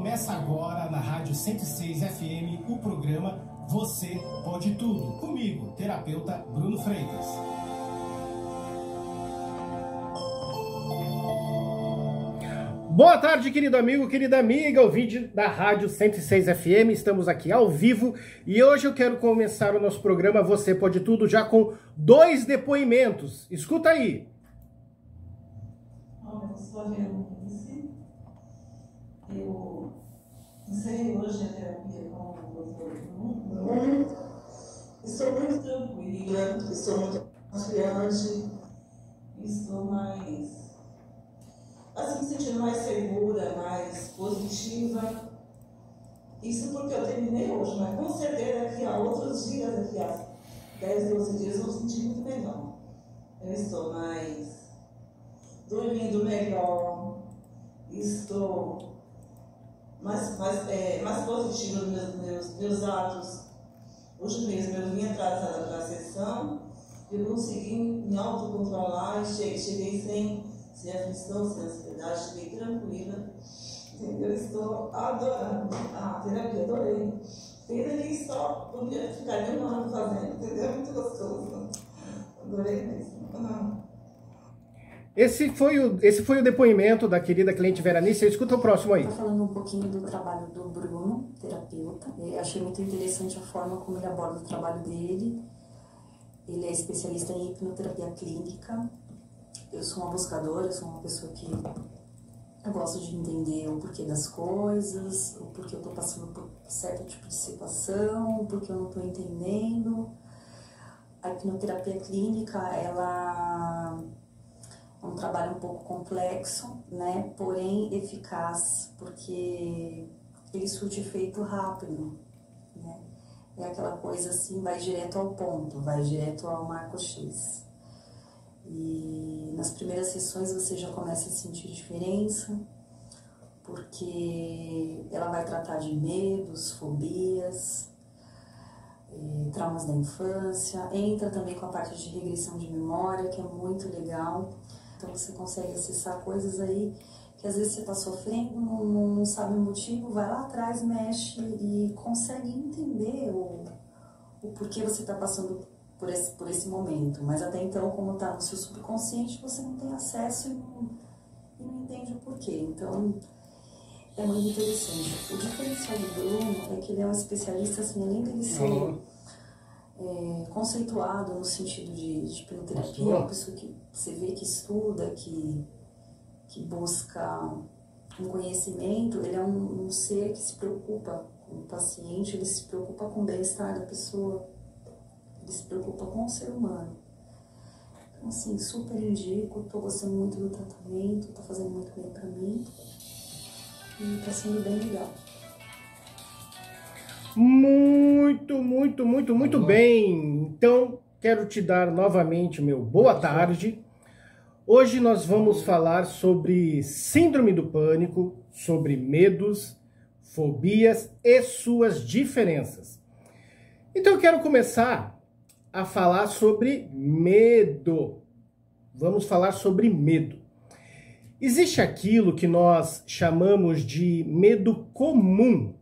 Começa agora na Rádio 106 FM o programa Você Pode Tudo, comigo, terapeuta Bruno Freitas. Boa tarde, querido amigo, querida amiga, ouvinte da Rádio 106 FM, estamos aqui ao vivo e hoje eu quero começar o nosso programa Você Pode Tudo já com 2 depoimentos. Escuta aí. Olha, eu sou a Verônica. Eu encerrei hoje a terapia com o doutor Bruno. Estou muito tranquila, estou muito confiante, estou mais, assim, me sentindo mais segura, mais positiva. Isso porque eu terminei hoje, mas com certeza daqui a outros dias, daqui a 10, 12 dias, eu vou sentir muito melhor. Eu estou mais dormindo melhor, estou mais positiva nos meus atos. Hoje mesmo eu vim atrasada para a sessão, eu consegui me autocontrolar e cheguei sem aflição, sem ansiedade, cheguei tranquila. Eu estou adorando a terapia, adorei. Pena que só podia ficar de um ano fazendo, entendeu? Muito gostoso. Adorei mesmo. Esse foi o depoimento da querida cliente Veranice. Escuta o próximo aí. Estou falando um pouquinho do trabalho do Bruno, terapeuta. Eu achei muito interessante a forma como ele aborda o trabalho dele. Ele é especialista em hipnoterapia clínica. Eu sou uma buscadora, eu sou uma pessoa que eu gosto de entender o porquê das coisas, o porquê eu estou passando por certo tipo de situação, o porquê eu não estou entendendo. A hipnoterapia clínica, ela é um trabalho um pouco complexo, né? Porém eficaz, porque ele surte efeito rápido, né? É aquela coisa assim, vai direto ao ponto, vai direto ao marco X. E nas primeiras sessões você já começa a sentir diferença, porque ela vai tratar de medos, fobias, traumas da infância, entra também com a parte de regressão de memória, que é muito legal. Então você consegue acessar coisas aí que às vezes você está sofrendo, não sabe o motivo, vai lá atrás, mexe e consegue entender o porquê você está passando por esse momento. Mas até então, como está no seu subconsciente, você não tem acesso e não entende o porquê. Então é muito interessante. O diferencial do Bruno é que ele é um especialista, assim, além dele ser conceituado no sentido de hipnoterapia, é uma pessoa que você vê que estuda, que busca um conhecimento. Ele é um ser que se preocupa com o paciente, ele se preocupa com o bem-estar da pessoa, ele se preocupa com o ser humano. Então, assim, super indico, estou gostando muito do tratamento, está fazendo muito bem para mim e está sendo bem legal. Muito bem. Então, quero te dar novamente meu boa tarde. Hoje nós vamos falar sobre síndrome do pânico, sobre medos, fobias e suas diferenças. Então, eu quero começar a falar sobre medo. Vamos falar sobre medo. Existe aquilo que nós chamamos de medo comum.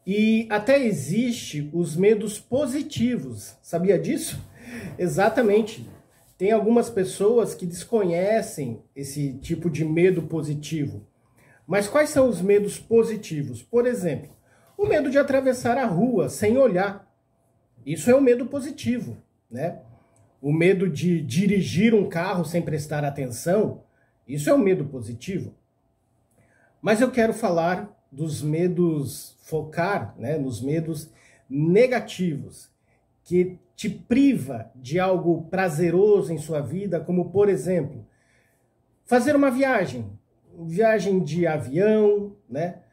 E até existe os medos positivos. Sabia disso? Exatamente. Tem algumas pessoas que desconhecem esse tipo de medo positivo. Mas quais são os medos positivos? Por exemplo, o medo de atravessar a rua sem olhar. Isso é um medo positivo, né? O medo de dirigir um carro sem prestar atenção. Isso é um medo positivo. Mas eu quero falar dos medos, focar, né, nos medos negativos, que te priva de algo prazeroso em sua vida, como, por exemplo, fazer uma viagem de avião, né?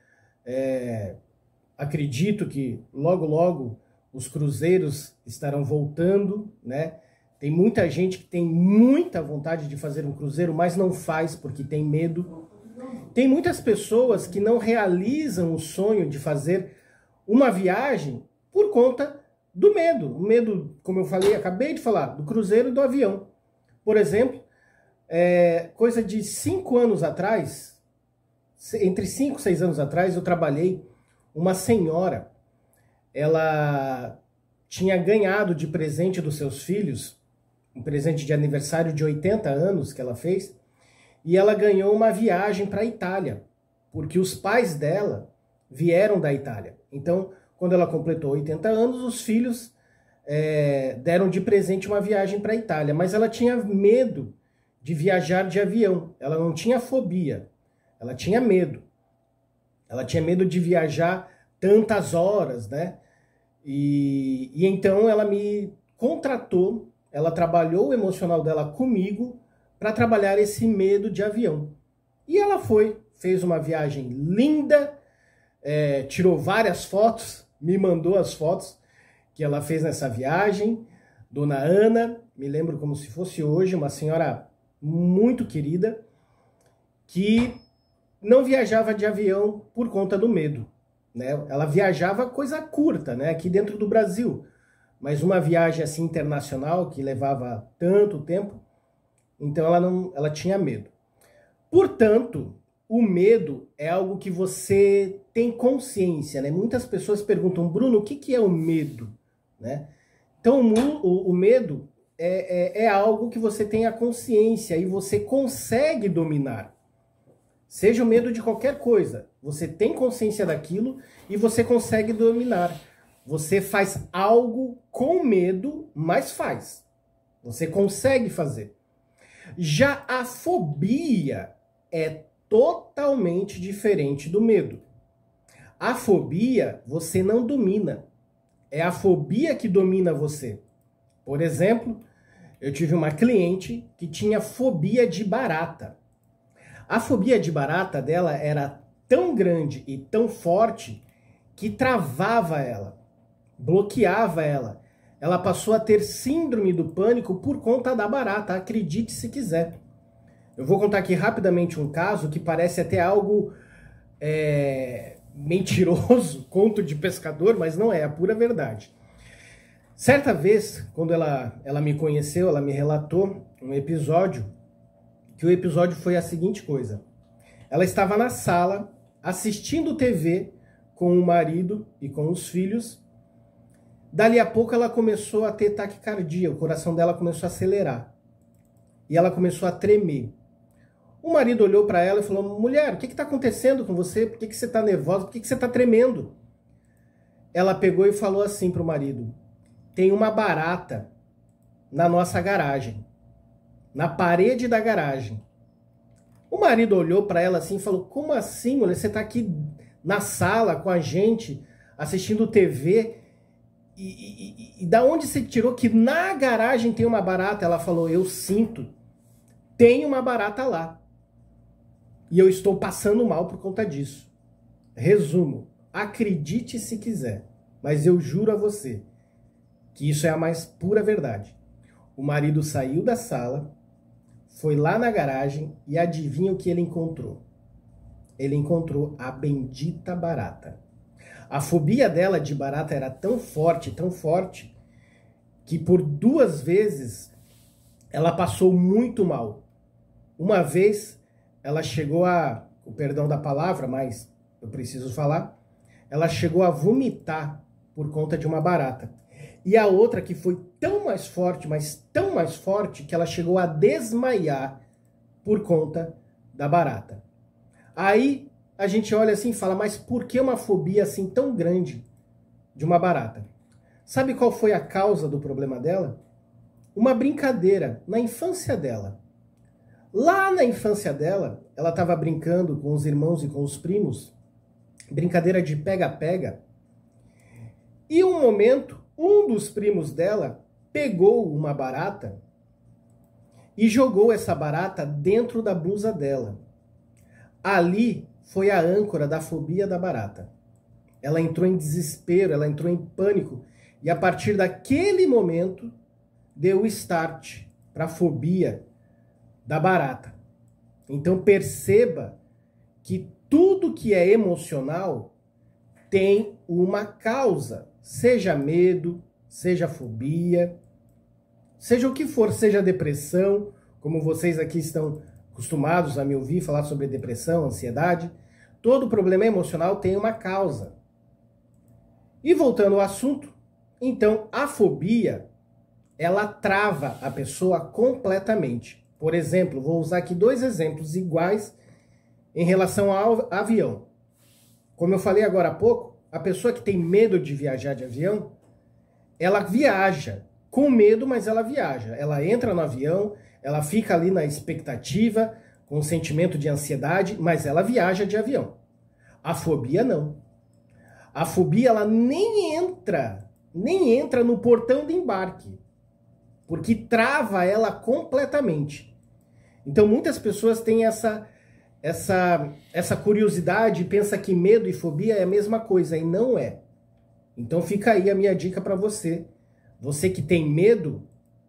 Acredito que logo os cruzeiros estarão voltando, né? Tem muita gente que tem muita vontade de fazer um cruzeiro, mas não faz porque tem medo. Tem muitas pessoas que não realizam o sonho de fazer uma viagem por conta do medo. O medo, como eu falei, acabei de falar, do cruzeiro e do avião. Por exemplo, coisa de 5 anos atrás, entre 5 e 6 anos atrás, eu trabalhei uma senhora, ela tinha ganhado de presente dos seus filhos, um presente de aniversário de 80 anos que ela fez, e ela ganhou uma viagem para a Itália, porque os pais dela vieram da Itália. Então, quando ela completou 80 anos, os filhos deram de presente uma viagem para a Itália, mas ela tinha medo de viajar de avião, ela não tinha fobia, ela tinha medo. Ela tinha medo de viajar tantas horas, né? E então ela me contratou, ela trabalhou o emocional dela comigo para trabalhar esse medo de avião. E ela fez uma viagem linda, tirou várias fotos, me mandou as fotos que ela fez nessa viagem. Dona Ana, me lembro como se fosse hoje, uma senhora muito querida, que não viajava de avião por conta do medo, né? Ela viajava coisa curta, né? Aqui dentro do Brasil, mas uma viagem assim internacional que levava tanto tempo, então ela tinha medo. Portanto, o medo é algo que você tem consciência, né? Muitas pessoas perguntam, Bruno, o que é o medo, né? Então, o medo é algo que você tem a consciência e você consegue dominar. Seja o medo de qualquer coisa, você tem consciência daquilo e você consegue dominar. Você faz algo com medo, mas faz. Você consegue fazer. Já a fobia é totalmente diferente do medo. A fobia você não domina. É a fobia que domina você. Por exemplo, eu tive uma cliente que tinha fobia de barata. A fobia de barata dela era tão grande e tão forte que travava ela, bloqueava ela. Ela passou a ter síndrome do pânico por conta da barata, acredite se quiser. Eu vou contar aqui rapidamente um caso que parece até algo mentiroso, conto de pescador, mas não é, a pura verdade. Certa vez, quando ela me conheceu, ela me relatou um episódio, que o episódio foi a seguinte coisa. Ela estava na sala, assistindo TV com o marido e com os filhos. Dali a pouco ela começou a ter taquicardia, o coração dela começou a acelerar. E ela começou a tremer. O marido olhou para ela e falou, mulher, o que está acontecendo com você? Por que você está nervosa? Por que você está tremendo? Ela pegou e falou assim para o marido, tem uma barata na nossa garagem. Na parede da garagem. O marido olhou para ela assim e falou, como assim, mulher? Você está aqui na sala com a gente, assistindo TV, e da onde você tirou que na garagem tem uma barata? Ela falou, eu sinto, tem uma barata lá. E eu estou passando mal por conta disso. Resumo, acredite se quiser, mas eu juro a você que isso é a mais pura verdade. O marido saiu da sala, foi lá na garagem e adivinha o que ele encontrou? Ele encontrou a bendita barata. A fobia dela de barata era tão forte, que por 2 vezes ela passou muito mal. Uma vez ela chegou a, o perdão da palavra, mas eu preciso falar, ela chegou a vomitar por conta de uma barata. E a outra que foi tão mais forte, mas tão mais forte, que ela chegou a desmaiar por conta da barata. Aí a gente olha assim e fala, mas por que uma fobia assim tão grande de uma barata? Sabe qual foi a causa do problema dela? Uma brincadeira na infância dela. Lá na infância dela, ela estava brincando com os irmãos e com os primos, brincadeira de pega-pega, e um momento, um dos primos dela pegou uma barata e jogou essa barata dentro da blusa dela. Ali foi a âncora da fobia da barata. Ela entrou em desespero, ela entrou em pânico, e a partir daquele momento deu o start para a fobia da barata. Então perceba que tudo que é emocional tem uma causa, seja medo, seja fobia, seja o que for, seja depressão, como vocês aqui estão acostumados a me ouvir falar sobre depressão, ansiedade. Todo problema emocional tem uma causa. E voltando ao assunto, então a fobia, ela trava a pessoa completamente. Por exemplo, vou usar aqui 2 exemplos iguais em relação ao avião. Como eu falei agora há pouco, a pessoa que tem medo de viajar de avião, ela viaja com medo, mas ela viaja. Ela entra no avião, ela fica ali na expectativa, com um sentimento de ansiedade, mas ela viaja de avião. A fobia não. A fobia, ela nem entra no portão de embarque, porque trava ela completamente. Então muitas pessoas têm essa curiosidade e pensam que medo e fobia é a mesma coisa, e não é. Então fica aí a minha dica para você. Você que tem medo,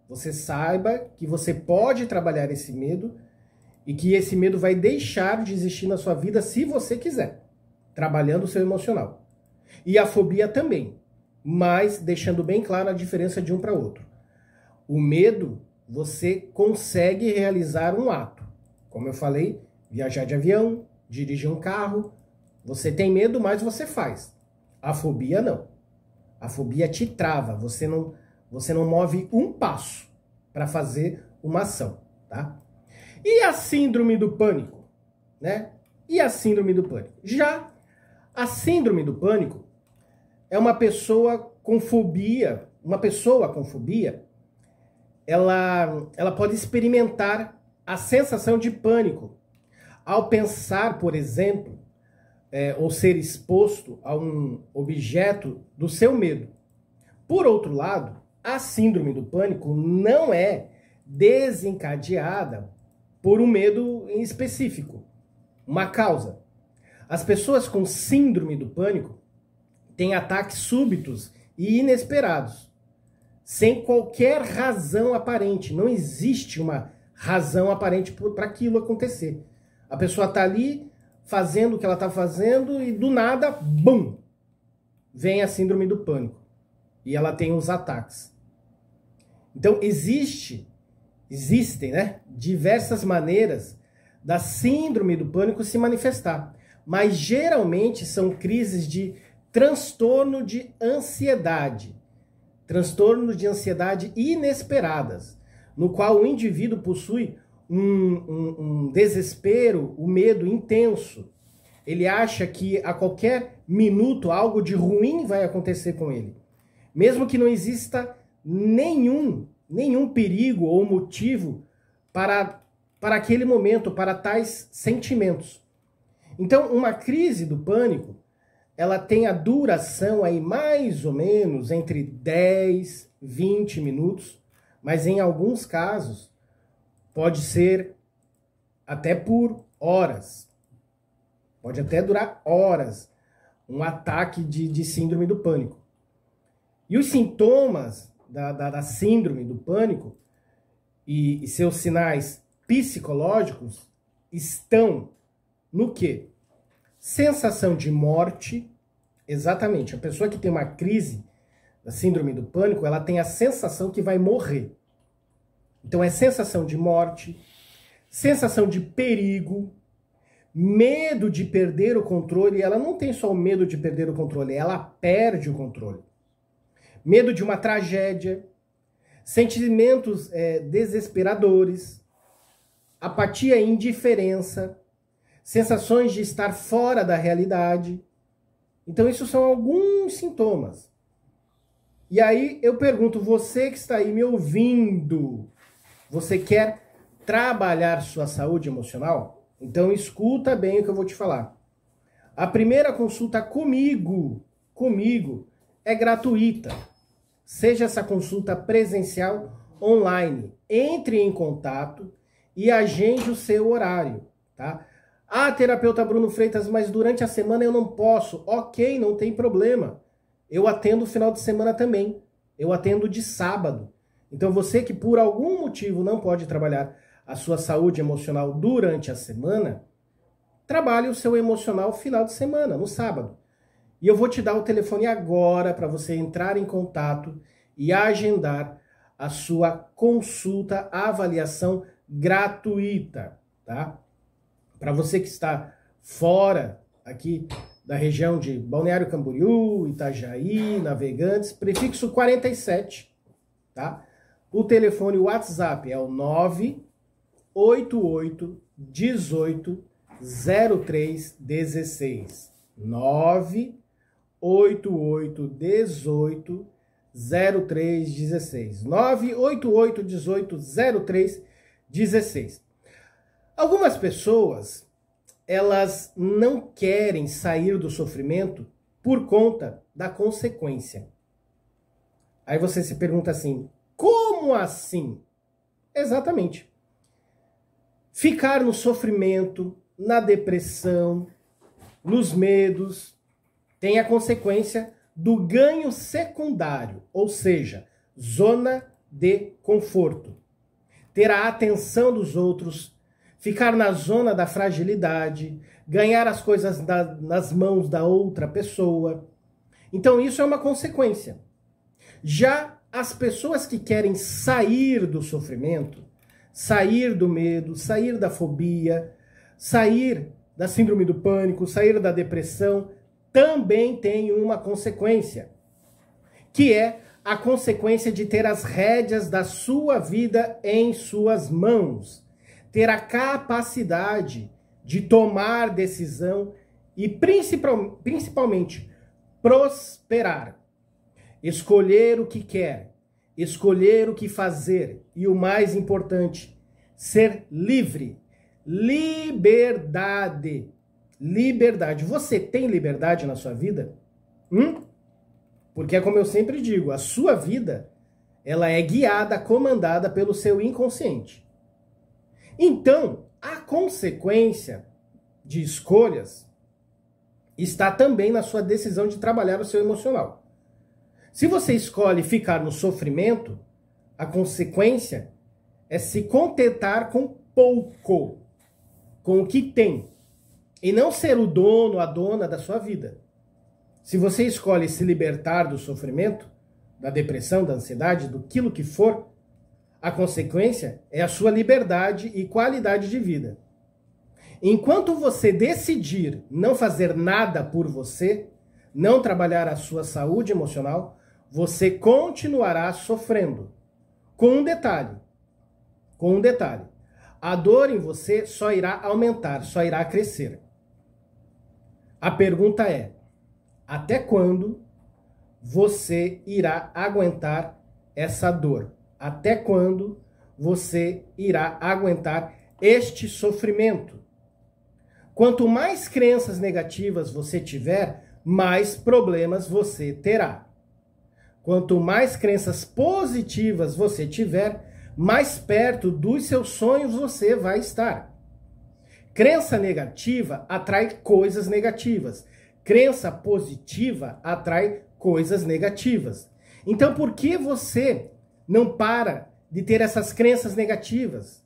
você saiba que você pode trabalhar esse medo e que esse medo vai deixar de existir na sua vida se você quiser, trabalhando o seu emocional. E a fobia também, mas deixando bem clara a diferença de um para outro. O medo, você consegue realizar um ato. Como eu falei, viajar de avião, dirigir um carro. Você tem medo, mas você faz. A fobia não. A fobia te trava. Você não move um passo para fazer uma ação, tá? E a síndrome do pânico, né? E a síndrome do pânico? Já a síndrome do pânico é uma pessoa com fobia. Uma pessoa com fobia, ela pode experimentar a sensação de pânico ao pensar, por exemplo, ou ser exposto a um objeto do seu medo. Por outro lado, a síndrome do pânico não é desencadeada por um medo em específico, uma causa. As pessoas com síndrome do pânico têm ataques súbitos e inesperados, sem qualquer razão aparente. Não existe uma razão aparente para aquilo acontecer. A pessoa está ali fazendo o que ela está fazendo e do nada, bum, vem a síndrome do pânico. E ela tem os ataques. Então existem, né, diversas maneiras da síndrome do pânico se manifestar. Mas geralmente são crises de transtorno de ansiedade. Transtornos de ansiedade inesperadas, no qual o indivíduo possui um desespero, um medo intenso. Ele acha que a qualquer minuto algo de ruim vai acontecer com ele. Mesmo que não exista nenhum perigo ou motivo para aquele momento, para tais sentimentos. Então, uma crise do pânico, ela tem a duração aí mais ou menos entre 10, 20 minutos, mas em alguns casos pode ser até por horas. Pode até durar horas um ataque de síndrome do pânico. E os sintomas da síndrome do pânico e seus sinais psicológicos estão no quê? Sensação de morte. Exatamente, a pessoa que tem uma crise da síndrome do pânico, ela tem a sensação que vai morrer. Então é sensação de morte, sensação de perigo, medo de perder o controle. Ela não tem só o medo de perder o controle, ela perde o controle. Medo de uma tragédia, sentimentos desesperadores, apatia e indiferença, sensações de estar fora da realidade. Então, isso são alguns sintomas. E aí eu pergunto, você que está aí me ouvindo, você quer trabalhar sua saúde emocional? Então, escuta bem o que eu vou te falar. A primeira consulta comigo é gratuita. Seja essa consulta presencial, online. Entre em contato e agende o seu horário, tá? Ah, terapeuta Bruno Freitas, mas durante a semana eu não posso. Ok, não tem problema. Eu atendo final de semana também. Eu atendo de sábado. Então você que por algum motivo não pode trabalhar a sua saúde emocional durante a semana, trabalhe o seu emocional final de semana, no sábado. E eu vou te dar o telefone agora para você entrar em contato e agendar a sua consulta, avaliação gratuita, tá? Para você que está fora aqui da região de Balneário Camboriú, Itajaí, Navegantes, prefixo 47, tá? O telefone WhatsApp é o 988 18 0316. 988 18 0316. 988 18 0316. Algumas pessoas, elas não querem sair do sofrimento por conta da consequência. Aí você se pergunta assim, como assim? Exatamente. Ficar no sofrimento, na depressão, nos medos, tem a consequência do ganho secundário, ou seja, zona de conforto. Ter a atenção dos outros, ficar na zona da fragilidade, ganhar as coisas nas mãos da outra pessoa. Então isso é uma consequência. Já as pessoas que querem sair do sofrimento, sair do medo, sair da fobia, sair da síndrome do pânico, sair da depressão, também tem uma consequência, que é a consequência de ter as rédeas da sua vida em suas mãos, ter a capacidade de tomar decisão e principalmente prosperar, escolher o que quer, escolher o que fazer e o mais importante, ser livre. Liberdade. Liberdade. Você tem liberdade na sua vida? Porque é como eu sempre digo, a sua vida, ela é guiada, comandada pelo seu inconsciente. Então, a consequência de escolhas está também na sua decisão de trabalhar o seu emocional. Se você escolhe ficar no sofrimento, a consequência é se contentar com pouco, com o que tem, e não ser o dono, a dona da sua vida. Se você escolhe se libertar do sofrimento, da depressão, da ansiedade, do aquilo que for, a consequência é a sua liberdade e qualidade de vida. Enquanto você decidir não fazer nada por você, não trabalhar a sua saúde emocional, você continuará sofrendo. Com um detalhe. A dor em você só irá aumentar, só irá crescer. A pergunta é, até quando você irá aguentar essa dor? Até quando você irá aguentar este sofrimento? Quanto mais crenças negativas você tiver, mais problemas você terá. Quanto mais crenças positivas você tiver, mais perto dos seus sonhos você vai estar. Crença negativa atrai coisas negativas. Crença positiva atrai coisas negativas. Então, por que você não para de ter essas crenças negativas?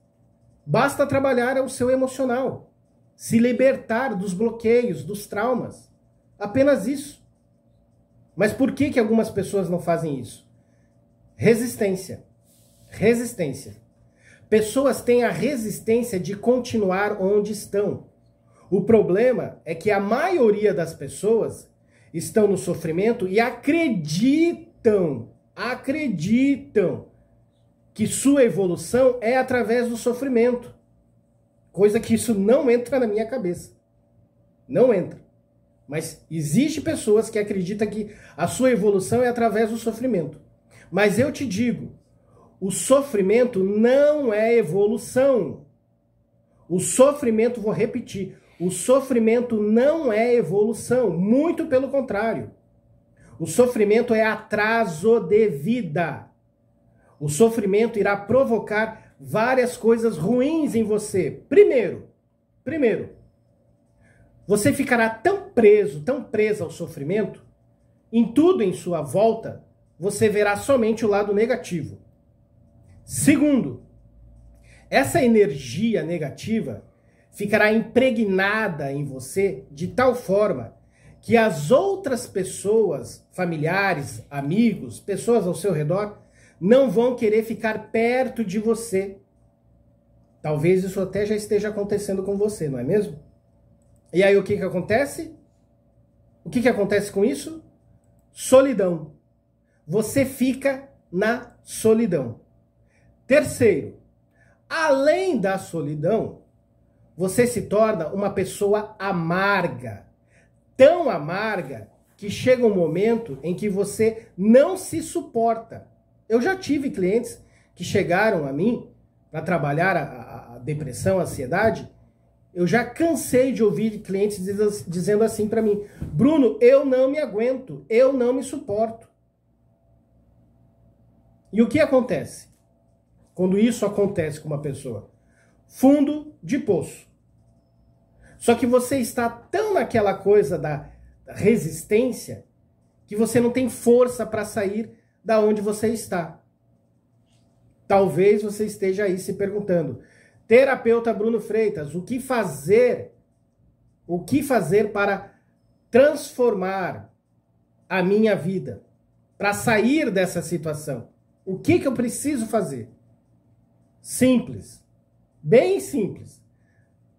Basta trabalhar o seu emocional. Se libertar dos bloqueios, dos traumas. Apenas isso. Mas por que algumas pessoas não fazem isso? Resistência. Pessoas têm a resistência de continuar onde estão. O problema é que a maioria das pessoas estão no sofrimento e acreditam que sua evolução é através do sofrimento. Coisa que isso não entra na minha cabeça. Não entra. Mas existe pessoas que acreditam que a sua evolução é através do sofrimento. Mas eu te digo, o sofrimento não é evolução. O sofrimento, vou repetir, o sofrimento não é evolução, muito pelo contrário. O sofrimento é atraso de vida. O sofrimento irá provocar várias coisas ruins em você. Primeiro, você ficará tão presa ao sofrimento, em tudo em sua volta, você verá somente o lado negativo. Segundo, essa energia negativa ficará impregnada em você de tal forma que as outras pessoas, familiares, amigos, pessoas ao seu redor, não vão querer ficar perto de você. Talvez isso até já esteja acontecendo com você, não é mesmo? E aí o que que acontece? O que que acontece com isso? Solidão. Você fica na solidão. Terceiro, além da solidão, você se torna uma pessoa amarga. Tão amarga que chega um momento em que você não se suporta. Eu já tive clientes que chegaram a mim para trabalhar a depressão, a ansiedade. Eu já cansei de ouvir clientes dizendo assim para mim: Bruno, eu não me aguento, eu não me suporto. E o que acontece quando isso acontece com uma pessoa? Fundo de poço. Só que você está tão naquela coisa da resistência que você não tem força para sair da onde você está. Talvez você esteja aí se perguntando: terapeuta Bruno Freitas, o que fazer? O que fazer para transformar a minha vida? Para sair dessa situação? O que eu preciso fazer? Simples. Bem simples.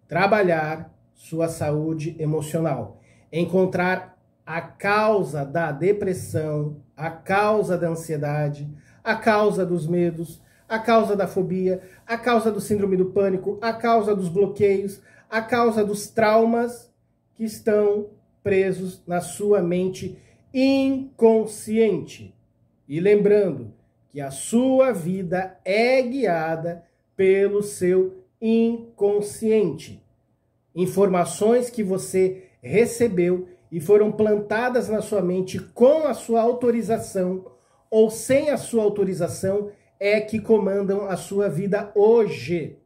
Trabalhar sua saúde emocional. Encontrar a causa da depressão, a causa da ansiedade, a causa dos medos, a causa da fobia, a causa do síndrome do pânico, a causa dos bloqueios, a causa dos traumas que estão presos na sua mente inconsciente. E lembrando que a sua vida é guiada pelo seu inconsciente. Informações que você recebeu e foram plantadas na sua mente com a sua autorização ou sem a sua autorização é que comandam a sua vida hoje.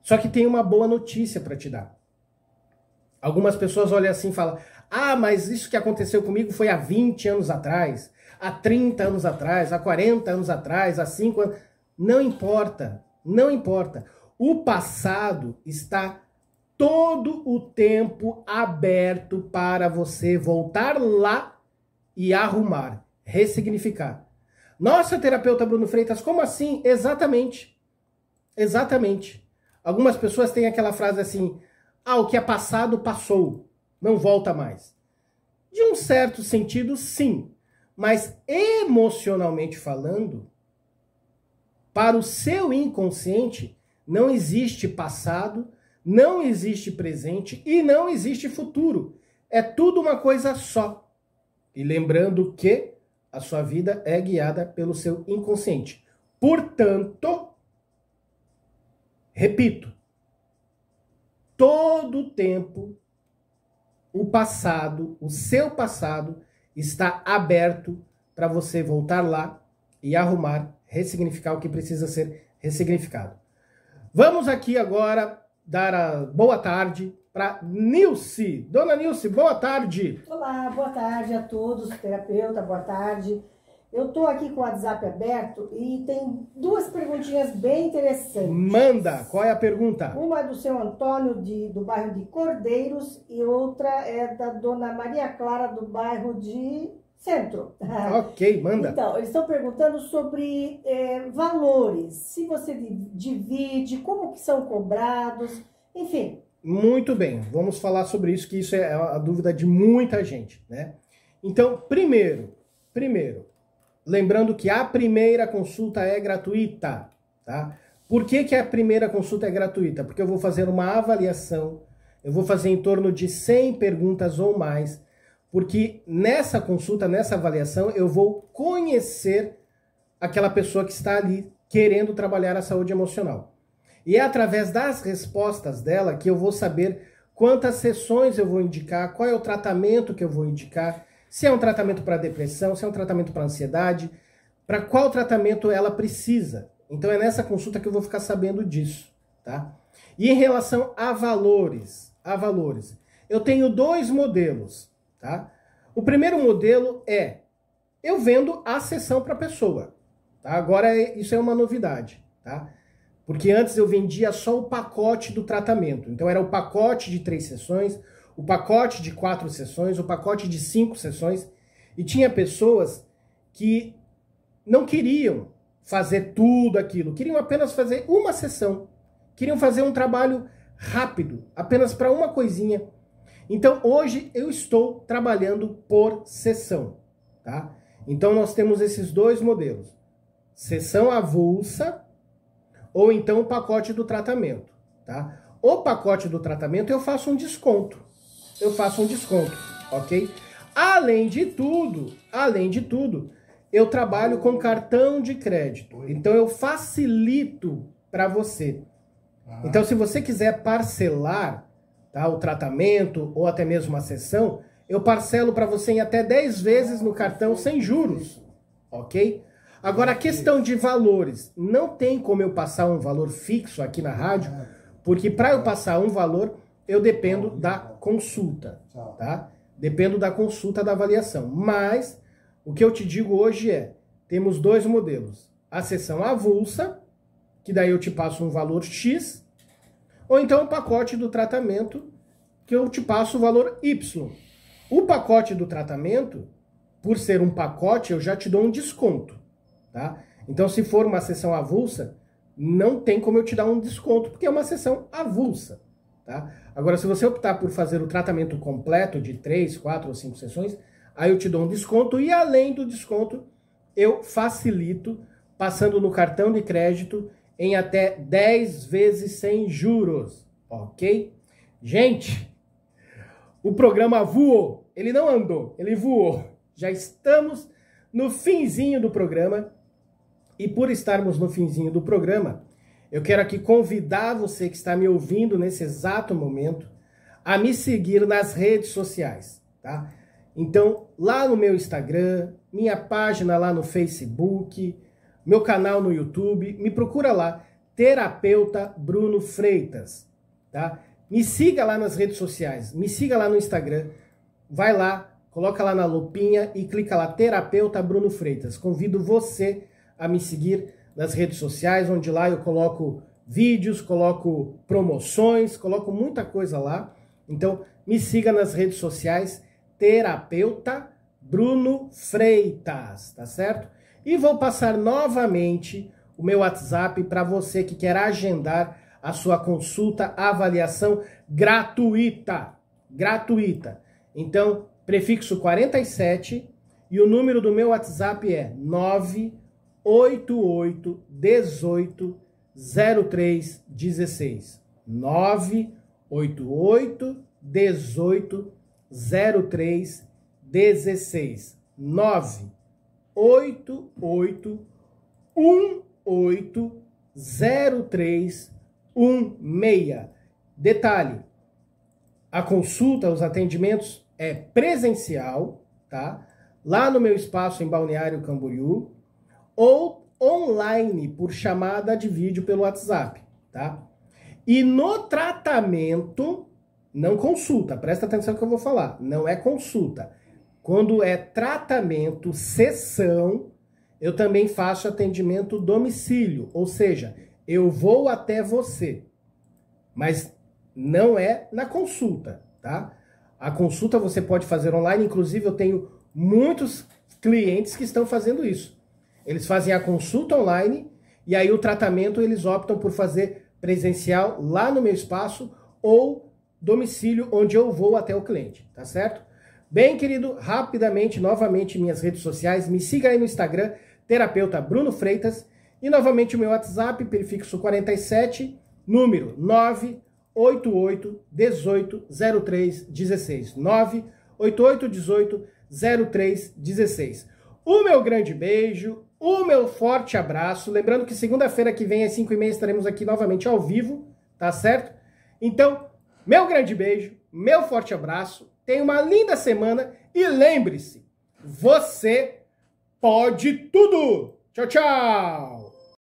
Só que tem uma boa notícia para te dar. Algumas pessoas olham assim e falam: ah, mas isso que aconteceu comigo foi há 20 anos atrás, há 30 anos atrás, há 40 anos atrás, há 5 anos... Não importa, não importa. O passado está todo o tempo aberto para você voltar lá e arrumar, ressignificar. Nossa, terapeuta Bruno Freitas, como assim? Exatamente. Exatamente. Algumas pessoas têm aquela frase assim: ah, o que é passado, passou. Não volta mais. De um certo sentido, sim. Mas emocionalmente falando, para o seu inconsciente, não existe passado, não existe presente e não existe futuro. É tudo uma coisa só. E lembrando que a sua vida é guiada pelo seu inconsciente. Portanto, repito, todo o tempo, o passado, o seu passado, está aberto para você voltar lá e arrumar, ressignificar o que precisa ser ressignificado. Vamos aqui agora dar a boa tarde para Nilce. Dona Nilce, boa tarde. Olá, boa tarde a todos, terapeuta, boa tarde. Eu estou aqui com o WhatsApp aberto e tem duas perguntinhas bem interessantes. Manda, qual é a pergunta? Uma é do seu Antônio, do bairro de Cordeiros, e outra é da dona Maria Clara, do bairro de Centro. Ok, manda. Então, eles estão perguntando sobre valores, se você divide, como que são cobrados, enfim. Muito bem, vamos falar sobre isso, que isso é a dúvida de muita gente, né? Então, primeiro, lembrando que a primeira consulta é gratuita, tá? Por que a primeira consulta é gratuita? Porque eu vou fazer uma avaliação, eu vou fazer em torno de 100 perguntas ou mais, porque nessa consulta, nessa avaliação, eu vou conhecer aquela pessoa que está ali querendo trabalhar a saúde emocional. E é através das respostas dela que eu vou saber quantas sessões eu vou indicar, qual é o tratamento que eu vou indicar, se é um tratamento para depressão, se é um tratamento para ansiedade, para qual tratamento ela precisa. Então é nessa consulta que eu vou ficar sabendo disso, tá? E em relação a valores, eu tenho dois modelos, tá? O primeiro modelo é, eu vendo a sessão para a pessoa, tá? Agora isso é uma novidade, tá? Porque antes eu vendia só o pacote do tratamento. Então era o pacote de 3 sessões, o pacote de 4 sessões, o pacote de 5 sessões. E tinha pessoas que não queriam fazer tudo aquilo, queriam apenas fazer uma sessão. Queriam fazer um trabalho rápido, apenas para uma coisinha. Então, hoje eu estou trabalhando por sessão, tá? Então, nós temos esses dois modelos. Sessão avulsa ou então o pacote do tratamento, tá? O pacote do tratamento eu faço um desconto. Ok? Além de tudo, eu trabalho com cartão de crédito. Então, eu facilito para você. Então, se você quiser parcelar, tá, o tratamento ou até mesmo a sessão, eu parcelo para você em até 10 vezes no cartão sem juros, ok? Agora, a questão de valores, não tem como eu passar um valor fixo aqui na rádio, porque para eu passar um valor, eu dependo da consulta, tá? Dependo da consulta, da avaliação. Mas, o que eu te digo hoje é, temos dois modelos. A sessão avulsa, que daí eu te passo um valor X, ou então o pacote do tratamento, que eu te passo o valor Y. O pacote do tratamento, por ser um pacote, eu já te dou um desconto, tá? Então, se for uma sessão avulsa, não tem como eu te dar um desconto, porque é uma sessão avulsa, tá? Agora, se você optar por fazer o tratamento completo de 3, 4 ou 5 sessões, aí eu te dou um desconto e, além do desconto, eu facilito, passando no cartão de crédito, em até 10 vezes sem juros, ok? Gente, o programa voou, ele não andou, ele voou. Já estamos no finzinho do programa e por estarmos no finzinho do programa, eu quero aqui convidar você que está me ouvindo nesse exato momento a me seguir nas redes sociais, tá? Então, lá no meu Instagram, minha página lá no Facebook, meu canal no YouTube, me procura lá, Terapeuta Bruno Freitas, tá? Me siga lá nas redes sociais, me siga lá no Instagram, vai lá, coloca lá na lupinha e clica lá, Terapeuta Bruno Freitas. Convido você a me seguir nas redes sociais, onde lá eu coloco vídeos, coloco promoções, coloco muita coisa lá. Então, me siga nas redes sociais, Terapeuta Bruno Freitas, tá certo? E vou passar novamente o meu WhatsApp para você que quer agendar a sua consulta, avaliação gratuita. Gratuita. Então, prefixo 47 e o número do meu WhatsApp é 988 18 03 16. 988 18 03 16. 988 18 03 16. Detalhe, a consulta, os atendimentos é presencial, tá? Lá no meu espaço em Balneário Camboriú, ou online por chamada de vídeo pelo WhatsApp, tá? E no tratamento, não consulta, presta atenção no que eu vou falar, não é consulta. Quando é tratamento, sessão, eu também faço atendimento domicílio, ou seja, eu vou até você, mas não é na consulta, tá? A consulta você pode fazer online, inclusive eu tenho muitos clientes que estão fazendo isso. Eles fazem a consulta online e aí o tratamento eles optam por fazer presencial lá no meu espaço ou domicílio onde eu vou até o cliente, tá certo? Bem, querido, rapidamente, novamente minhas redes sociais, me siga aí no Instagram, Terapeuta Bruno Freitas, e novamente o meu WhatsApp, prefixo 47, número 988 18 03 16. 988 18 03 16. O meu grande beijo, o meu forte abraço. Lembrando que segunda-feira que vem às 5h30 estaremos aqui novamente ao vivo, tá certo? Então, meu grande beijo, meu forte abraço. Tenha uma linda semana e lembre-se, você pode tudo! Tchau, tchau!